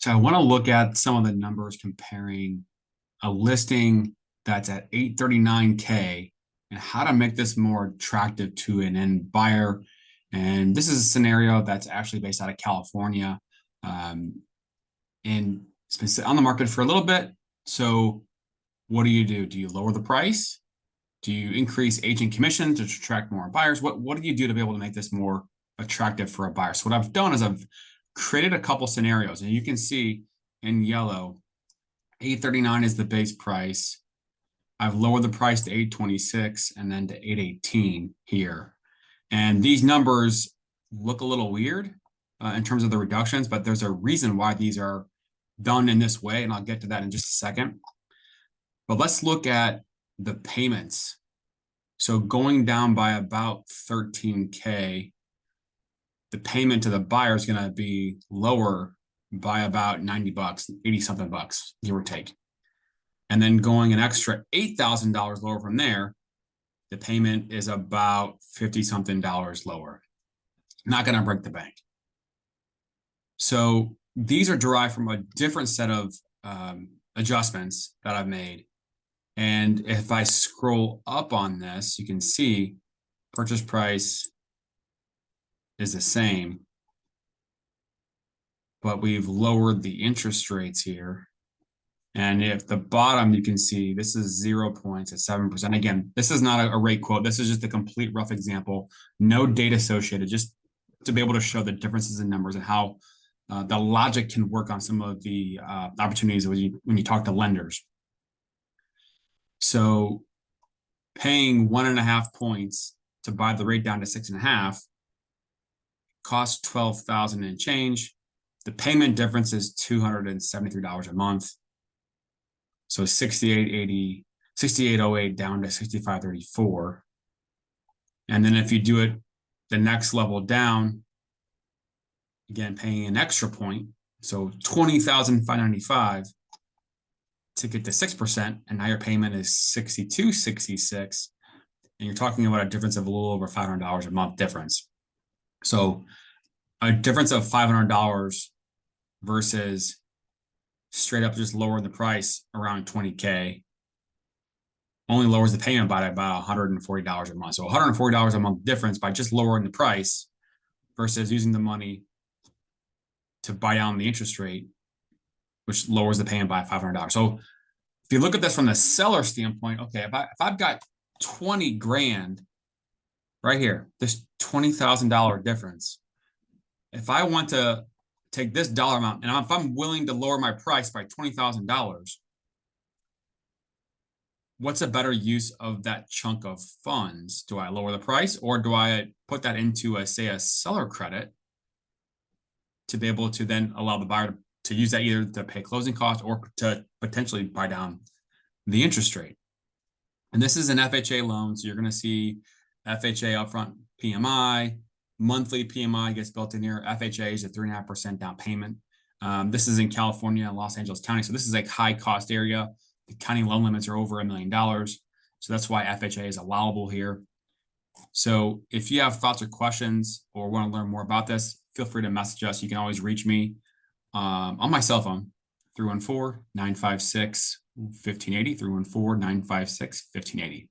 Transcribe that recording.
So I want to look at some of the numbers comparing a listing that's at 839K and how to make this more attractive to an end buyer. And this is a scenario that's actually based out of California, and it's been on the market for a little bit. So what do? Do you lower the price? Do you increase agent commission to attract more buyers? What do you do to be able to make this more attractive for a buyer? So what I've done is I've created a couple scenarios, and you can see in yellow, 839 is the base price. I've lowered the price to 826 and then to 818 here. And these numbers look a little weird in terms of the reductions, but there's a reason why these are done in this way, and I'll get to that in just a second. But let's look at the payments. So going down by about 13K, the payment to the buyer is going to be lower by about 90 bucks, 80 something bucks, give or take. And then going an extra $8,000 lower from there, the payment is about 50 something dollars lower. Not going to break the bank. So these are derived from a different set of adjustments that I've made. And if I scroll up on this, you can see purchase price is the same, but we've lowered the interest rates here. And if the bottom, you can see this is 0 points at 7%. Again, this is not a rate quote. This is just a complete rough example. No data associated, just to be able to show the differences in numbers and how the logic can work on some of the opportunities when you talk to lenders. So paying 1.5 points to buy the rate down to 6.5 costs $12,000 and change. The payment difference is $273 a month. So 6808 down to 6534. And then if you do it the next level down, again, paying an extra point, so 20,595 to get to 6%, and now your payment is 6266, and you're talking about a difference of a little over $500 a month difference. So a difference of $500 versus straight up just lowering the price around 20K only lowers the payment by about $140 a month. So $140 a month difference by just lowering the price versus using the money to buy down the interest rate, which lowers the payment by $500. So if you look at this from the seller standpoint, okay, if I've got 20 grand right here, this $20,000 difference, if I want to take this dollar amount, and if I'm willing to lower my price by $20,000, what's a better use of that chunk of funds? Do I lower the price, or do I put that into a seller credit to be able to then allow the buyer to use that either to pay closing costs or to potentially buy down the interest rate? And this is an FHA loan, so you're going to see FHA upfront PMI, monthly PMI gets built in here. FHA is a 3.5% down payment. This is in California and Los Angeles County, so this is like high cost area. The county loan limits are over $1 million, so that's why FHA is allowable here. So if you have thoughts or questions or want to learn more about this, feel free to message us. You can always reach me on my cell phone, 314-956-1580, 314-956-1580.